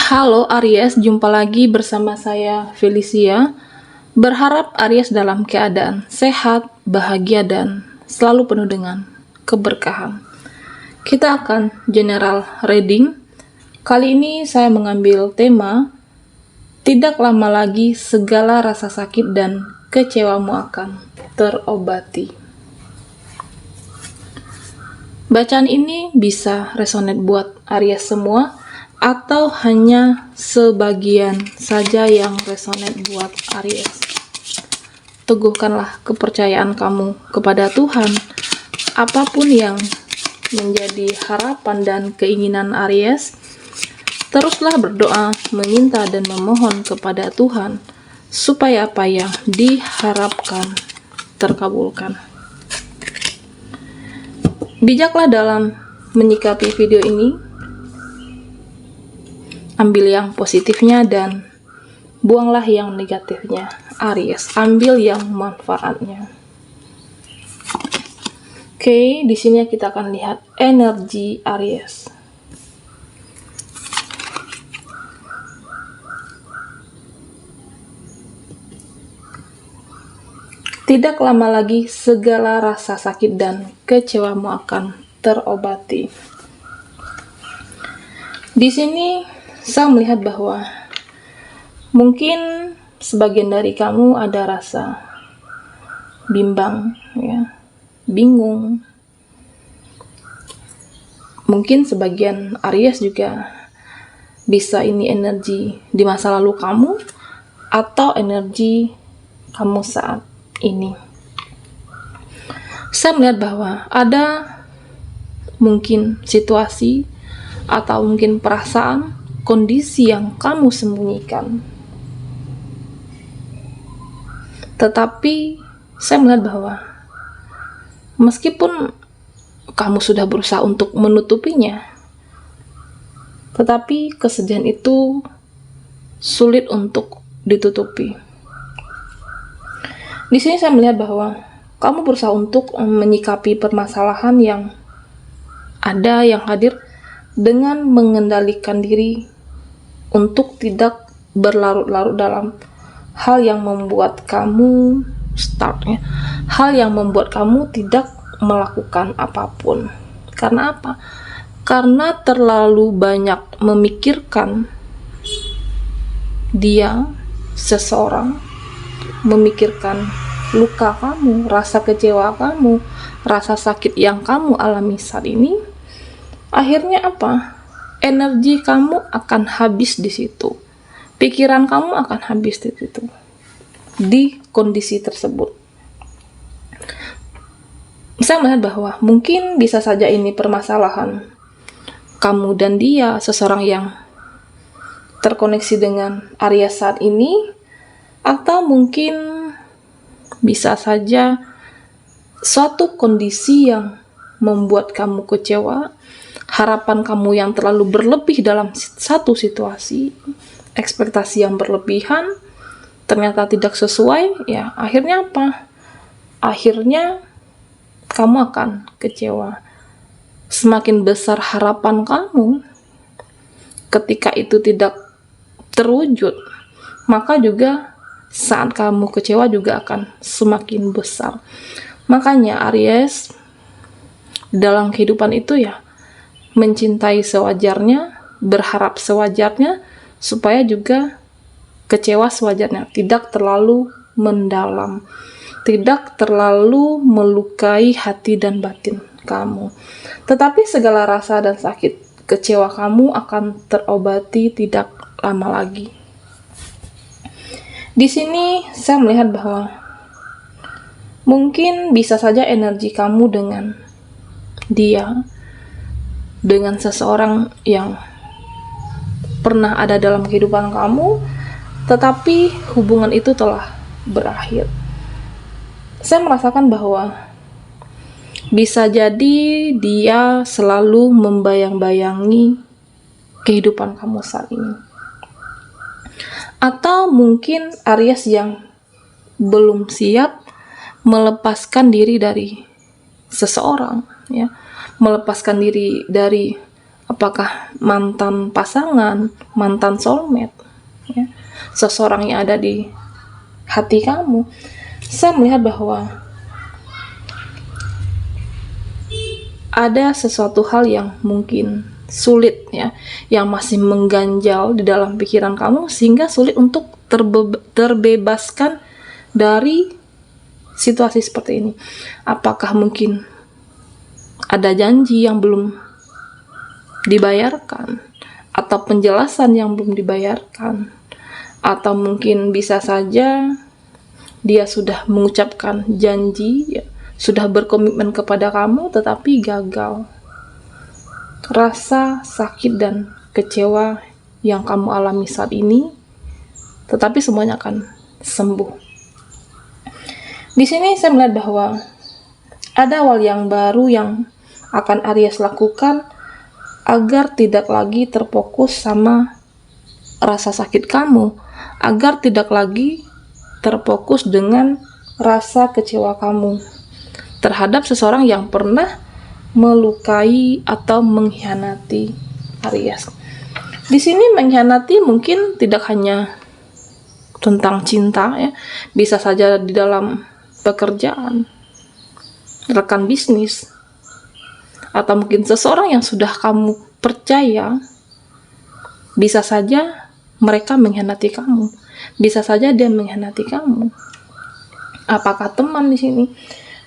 Halo Aries, jumpa lagi bersama saya Felicia. Berharap Aries dalam keadaan sehat, bahagia, dan selalu penuh dengan keberkahan. Kita akan general reading. Kali ini saya mengambil tema tidak lama lagi segala rasa sakit dan kecewamu akan terobati. Bacaan ini bisa resonate buat Aries semua, atau hanya sebagian saja yang resonate buat Aries. Teguhkanlah kepercayaan kamu kepada Tuhan. Apapun yang menjadi harapan dan keinginan Aries, teruslah berdoa, meminta dan memohon kepada Tuhan supaya apa yang diharapkan terkabulkan. Bijaklah dalam menyikapi video ini. Ambil yang positifnya dan buanglah yang negatifnya. Aries, ambil yang manfaatnya. Oke, di sini kita akan lihat energi Aries. Tidak lama lagi segala rasa sakit dan kecewamu akan terobati. Di sini saya melihat bahwa mungkin sebagian dari kamu ada rasa bimbang, bingung. Mungkin sebagian Aries juga bisa ini energi di masa lalu kamu atau energi kamu saat ini. Saya melihat bahwa ada mungkin situasi atau mungkin perasaan, kondisi yang kamu sembunyikan. Tetapi saya melihat bahwa meskipun kamu sudah berusaha untuk menutupinya, tetapi kesedihan itu sulit untuk ditutupi. Di sini saya melihat bahwa kamu berusaha untuk menyikapi permasalahan yang ada, yang hadir, dengan mengendalikan diri untuk tidak berlarut-larut dalam hal yang membuat kamu hal yang membuat kamu tidak melakukan apapun. Karena apa? Karena terlalu banyak memikirkan dia, seseorang, memikirkan luka kamu, rasa kecewa kamu, rasa sakit yang kamu alami saat ini. Akhirnya apa? Energi kamu akan habis di situ. Pikiran kamu akan habis di situ. Di kondisi tersebut. Saya melihat bahwa mungkin bisa saja ini permasalahan kamu dan dia, seseorang yang terkoneksi dengan Aries saat ini, atau mungkin bisa saja suatu kondisi yang membuat kamu kecewa, harapan kamu yang terlalu berlebih dalam satu situasi, ekspektasi yang berlebihan, ternyata tidak sesuai, ya akhirnya apa? Akhirnya kamu akan kecewa. Semakin besar harapan kamu, ketika itu tidak terwujud, maka juga saat kamu kecewa juga akan semakin besar. Makanya Aries dalam kehidupan itu ya mencintai sewajarnya, berharap sewajarnya, supaya juga kecewa sewajarnya, tidak terlalu mendalam, tidak terlalu melukai hati dan batin kamu. Tetapi segala rasa dan sakit kecewa kamu akan terobati tidak lama lagi. Di sini saya melihat bahwa mungkin bisa saja energi kamu dengan dia, dengan seseorang yang pernah ada dalam kehidupan kamu, tetapi hubungan itu telah berakhir. Saya merasakan bahwa bisa jadi dia selalu membayang-bayangi kehidupan kamu saat ini. Atau mungkin Aries yang belum siap melepaskan diri dari seseorang, ya, melepaskan diri dari Apakah mantan pasangan, mantan soulmate, ya, seseorang yang ada di hati kamu. Saya melihat bahwa ada sesuatu hal yang mungkin sulit, ya, yang masih mengganjal di dalam pikiran kamu sehingga sulit untuk terbebaskan dari situasi seperti ini. Apakah mungkin ada janji yang belum dibayarkan, atau penjelasan yang belum dibayarkan, atau mungkin bisa saja dia sudah mengucapkan janji, ya, sudah berkomitmen kepada kamu tetapi gagal. Rasa sakit dan kecewa yang kamu alami saat ini, tetapi semuanya akan sembuh. Di sini saya melihat bahwa ada awal yang baru yang akan Aries lakukan agar tidak lagi terfokus sama rasa sakit kamu, agar tidak lagi terfokus dengan rasa kecewa kamu terhadap seseorang yang pernah melukai atau mengkhianati Aries. Di sini mengkhianati mungkin tidak hanya tentang cinta, ya, bisa saja di dalam pekerjaan, rekan bisnis, atau mungkin seseorang yang sudah kamu percaya. Bisa saja mereka mengkhianati kamu, bisa saja dia mengkhianati kamu. Apakah teman di sini?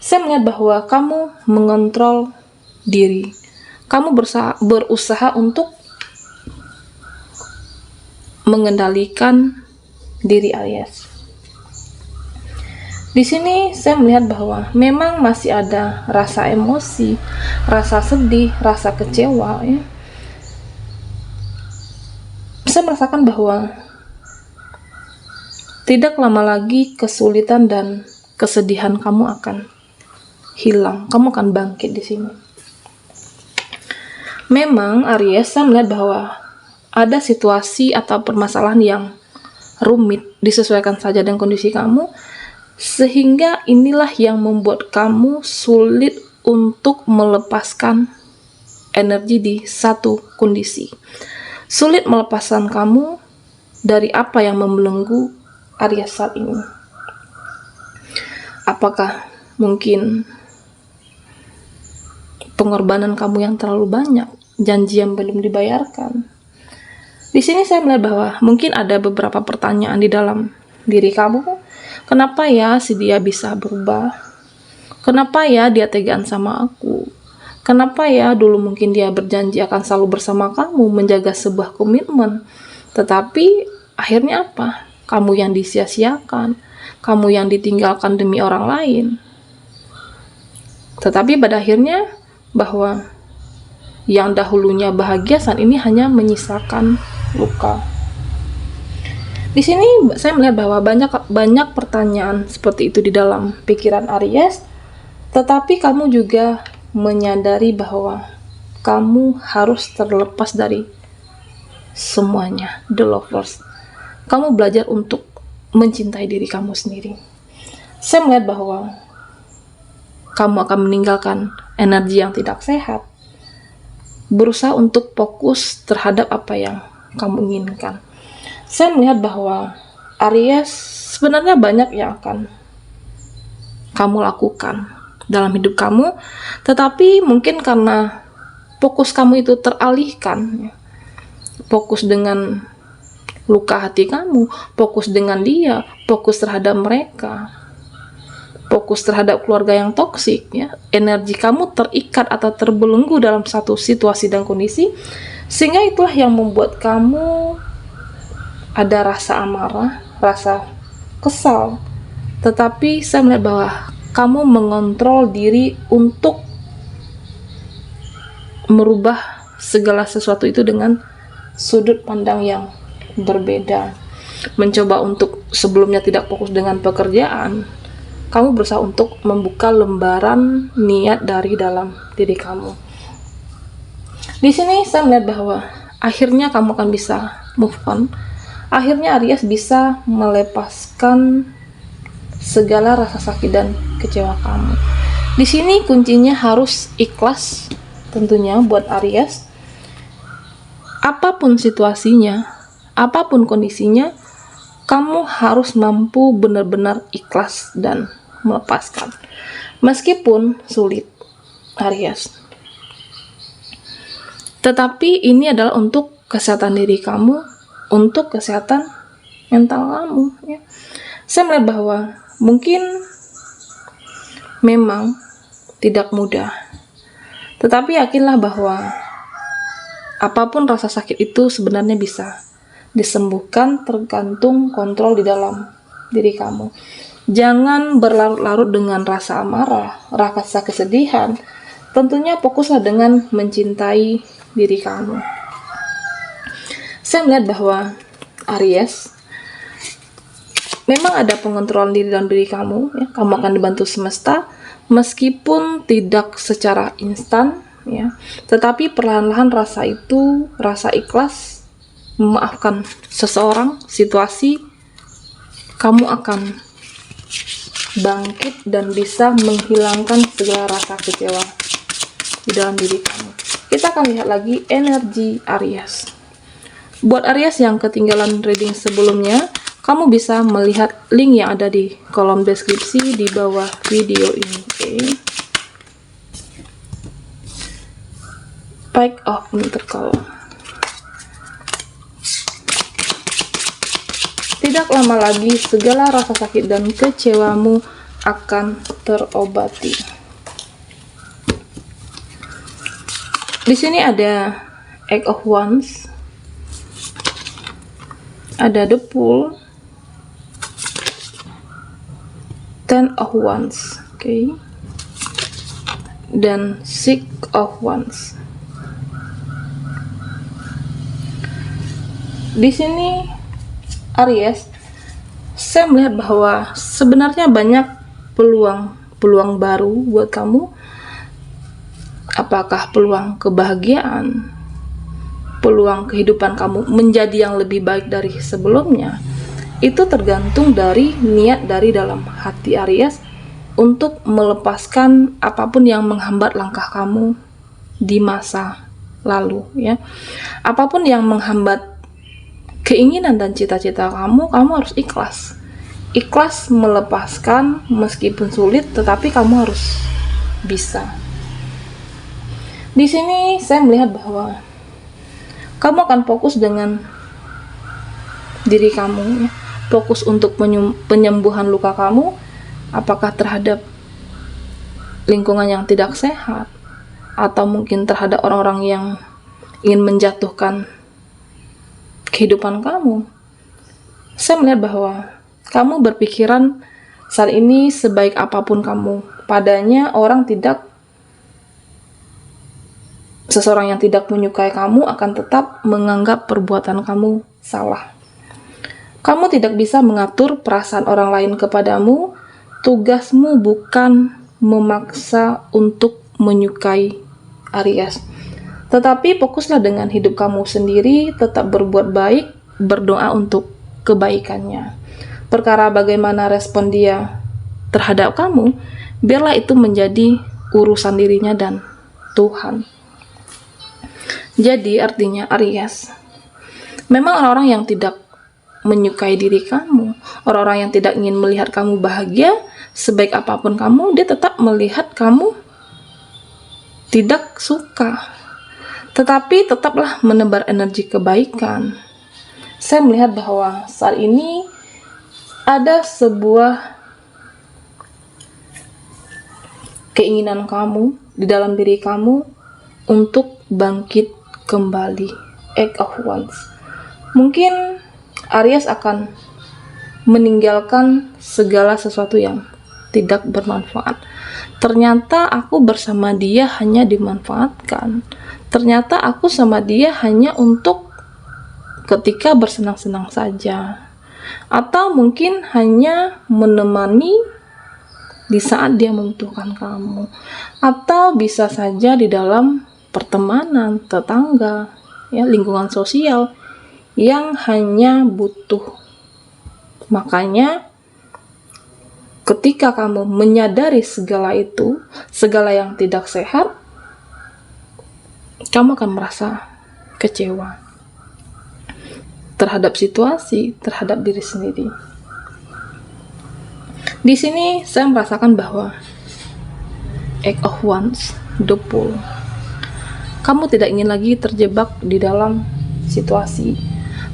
Saya melihat bahwa kamu mengontrol diri, kamu berusaha untuk mengendalikan diri Aries. Di sini saya melihat bahwa memang masih ada rasa emosi, rasa sedih, rasa kecewa, ya. Saya merasakan bahwa tidak lama lagi kesulitan dan kesedihan kamu akan hilang, kamu akan bangkit di sini. Memang Aries, saya melihat bahwa ada situasi atau permasalahan yang rumit, disesuaikan saja dengan kondisi kamu, sehingga inilah yang membuat kamu sulit untuk melepaskan energi di satu kondisi. Sulit melepaskan kamu dari apa yang membelenggu Aries saat ini. Apakah mungkin pengorbanan kamu yang terlalu banyak, janji yang belum dibayarkan? Di sini saya melihat bahwa mungkin ada beberapa pertanyaan di dalam diri kamu. Kenapa ya si dia bisa berubah? Kenapa ya dia tegaan sama aku? Kenapa ya dulu mungkin dia berjanji akan selalu bersama kamu, menjaga sebuah komitmen, tetapi akhirnya apa? Kamu yang disia-siakan, kamu yang ditinggalkan demi orang lain. Tetapi pada akhirnya bahwa yang dahulunya bahagia saat ini hanya menyisakan luka. Di sini saya melihat bahwa banyak pertanyaan seperti itu di dalam pikiran Aries, tetapi kamu juga menyadari bahwa kamu harus terlepas dari semuanya, the lovers. Kamu belajar untuk mencintai diri kamu sendiri. Saya melihat bahwa kamu akan meninggalkan energi yang tidak sehat, berusaha untuk fokus terhadap apa yang kamu inginkan. Saya melihat bahwa Aries sebenarnya banyak yang akan kamu lakukan dalam hidup kamu, tetapi mungkin karena fokus kamu itu teralihkan, fokus dengan luka hati kamu, fokus dengan dia, fokus terhadap mereka, fokus terhadap keluarga yang toksik, ya, energi kamu terikat atau terbelenggu dalam satu situasi dan kondisi, sehingga itulah yang membuat kamu ada rasa amarah, rasa kesal. Tetapi saya melihat bahwa kamu mengontrol diri untuk merubah segala sesuatu itu dengan sudut pandang yang berbeda. Mencoba untuk sebelumnya tidak fokus dengan pekerjaan, kamu berusaha untuk membuka lembaran niat dari dalam diri kamu. Di sini saya melihat bahwa akhirnya kamu akan bisa move on. Akhirnya Aries bisa melepaskan segala rasa sakit dan kecewa kamu. Di sini kuncinya harus ikhlas tentunya buat Aries. apapun situasinya, apapun kondisinya, kamu harus mampu benar-benar ikhlas dan melepaskan. Meskipun sulit, Aries. Tetapi ini adalah untuk kesehatan diri kamu, untuk kesehatan mental kamu. Ya. Saya melihat bahwa mungkin memang tidak mudah, tetapi yakinlah bahwa apapun rasa sakit itu sebenarnya bisa disembuhkan tergantung kontrol di dalam diri kamu. Jangan berlarut-larut dengan rasa amarah, rasa kesedihan. Tentunya fokuslah dengan mencintai diri kamu. Saya melihat bahwa Aries, memang ada pengontrolan diri dalam diri kamu, ya. Kamu akan dibantu semesta, meskipun tidak secara instan, ya. Tetapi perlahan-lahan rasa ikhlas, memaafkan seseorang, situasi, kamu akan bangkit dan bisa menghilangkan segala rasa kecewa di dalam diri kamu. Kita akan lihat lagi energi Aries. Buat Aries yang ketinggalan reading sebelumnya, kamu bisa melihat link yang ada di kolom deskripsi di bawah video ini. Okay. Page of Pentacles. Tidak lama lagi segala rasa sakit dan kecewamu akan terobati. Di sini ada Eight of Wands, ada The Fool, Ten of Wands, okay, dan Six of Wands. Di sini Aries, saya melihat bahwa sebenarnya banyak peluang baru buat kamu. Apakah peluang kebahagiaan, peluang kehidupan kamu menjadi yang lebih baik dari sebelumnya? Itu tergantung dari niat dari dalam hati Aries untuk melepaskan apapun yang menghambat langkah kamu di masa lalu, ya. Apapun yang menghambat keinginan dan cita-cita kamu harus ikhlas. Ikhlas melepaskan meskipun sulit, tetapi kamu harus bisa. Di sini saya melihat bahwa kamu akan fokus dengan diri kamu, ya. Fokus untuk penyembuhan luka kamu, apakah terhadap lingkungan yang tidak sehat, atau mungkin terhadap orang-orang yang ingin menjatuhkan kehidupan kamu. Saya melihat bahwa kamu berpikiran saat ini sebaik apapun kamu padanya, seseorang yang tidak menyukai kamu akan tetap menganggap perbuatan kamu salah. Kamu tidak bisa mengatur perasaan orang lain kepadamu. Tugasmu bukan memaksa untuk menyukai Aries, tetapi fokuslah dengan hidup kamu sendiri, tetap berbuat baik, berdoa untuk kebaikannya. Perkara bagaimana respon dia terhadap kamu, biarlah itu menjadi urusan dirinya dan Tuhan. Jadi artinya Aries, memang orang-orang yang tidak menyukai diri kamu, orang-orang yang tidak ingin melihat kamu bahagia, sebaik apapun kamu, dia tetap melihat kamu tidak suka. Tetapi tetaplah menebar energi kebaikan. Saya melihat bahwa saat ini ada sebuah keinginan kamu di dalam diri kamu untuk bangkit kembali. Eight of Wands. Mungkin Aries akan meninggalkan segala sesuatu yang tidak bermanfaat. Ternyata aku bersama dia hanya dimanfaatkan. Ternyata aku sama dia hanya untuk ketika bersenang-senang saja. Atau mungkin hanya menemani di saat dia membutuhkan kamu. Atau bisa saja di dalam pertemanan, tetangga, ya, lingkungan sosial yang hanya butuh. Makanya ketika kamu menyadari segala itu, segala yang tidak sehat, kamu akan merasa kecewa. terhadap situasi, terhadap diri sendiri. Di sini saya merasakan bahwa Eight of Wands, the Fool. Kamu tidak ingin lagi terjebak di dalam situasi.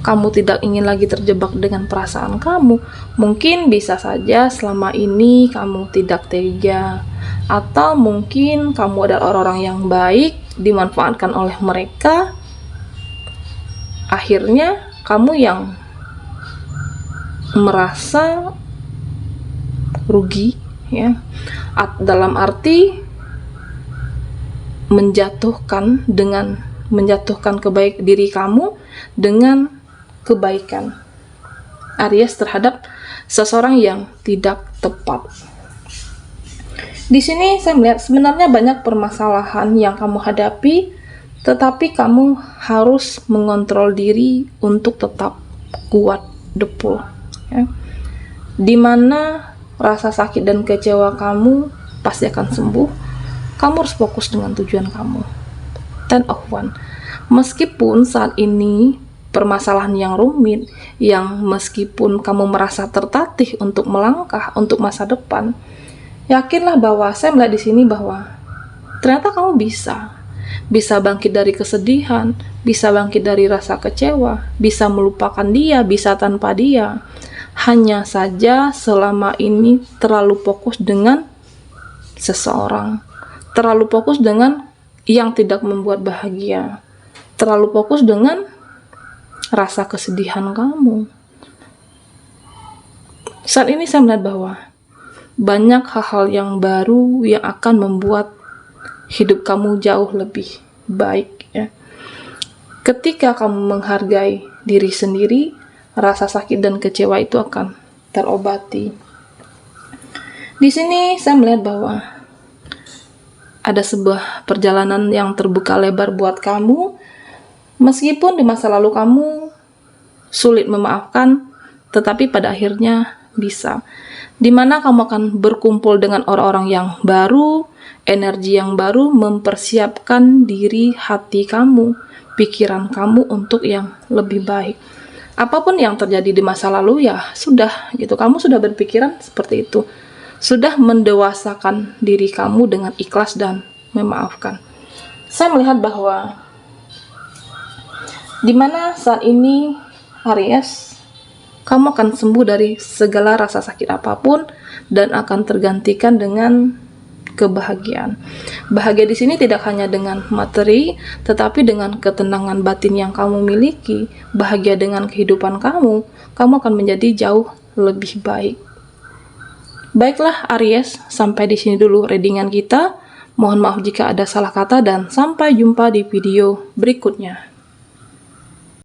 Kamu tidak ingin lagi terjebak dengan perasaan kamu. Mungkin bisa saja selama ini kamu tidak tega, atau mungkin kamu adalah orang-orang yang baik, dimanfaatkan oleh mereka. Akhirnya kamu yang merasa rugi, ya, dalam arti menjatuhkan diri kamu dengan kebaikan Aries terhadap seseorang yang tidak tepat. Di sini saya melihat sebenarnya banyak permasalahan yang kamu hadapi, tetapi kamu harus mengontrol diri untuk tetap kuat, the Fool, ya. Dimana rasa sakit dan kecewa kamu pasti akan sembuh. Kamu harus fokus dengan tujuan kamu. Ten of Wands. Meskipun saat ini permasalahan yang rumit, yang meskipun kamu merasa tertatih untuk melangkah untuk masa depan, yakinlah bahwa saya melihat di sini bahwa ternyata kamu bisa bangkit dari kesedihan, bisa bangkit dari rasa kecewa, bisa melupakan dia, bisa tanpa dia. Hanya saja selama ini terlalu fokus dengan seseorang, terlalu fokus dengan yang tidak membuat bahagia, terlalu fokus dengan rasa kesedihan kamu. Saat ini saya melihat bahwa banyak hal-hal yang baru yang akan membuat hidup kamu jauh lebih baik, ya. Ketika kamu menghargai diri sendiri, rasa sakit dan kecewa itu akan terobati. Di sini saya melihat bahwa ada sebuah perjalanan yang terbuka lebar buat kamu. Meskipun di masa lalu kamu sulit memaafkan, tetapi pada akhirnya bisa. Dimana kamu akan berkumpul dengan orang-orang yang baru, energi yang baru, mempersiapkan diri, hati kamu, pikiran kamu untuk yang lebih baik. Apapun yang terjadi di masa lalu, ya sudah gitu, kamu sudah berpikiran seperti itu, sudah mendewasakan diri kamu dengan ikhlas dan memaafkan. Saya melihat bahwa dimana saat ini Aries, kamu akan sembuh dari segala rasa sakit apapun dan akan tergantikan dengan kebahagiaan. Bahagia di sini tidak hanya dengan materi, tetapi dengan ketenangan batin yang kamu miliki. Bahagia dengan kehidupan kamu akan menjadi jauh lebih baik. Baiklah Aries, sampai di sini dulu readingan kita. Mohon maaf jika ada salah kata dan sampai jumpa di video berikutnya.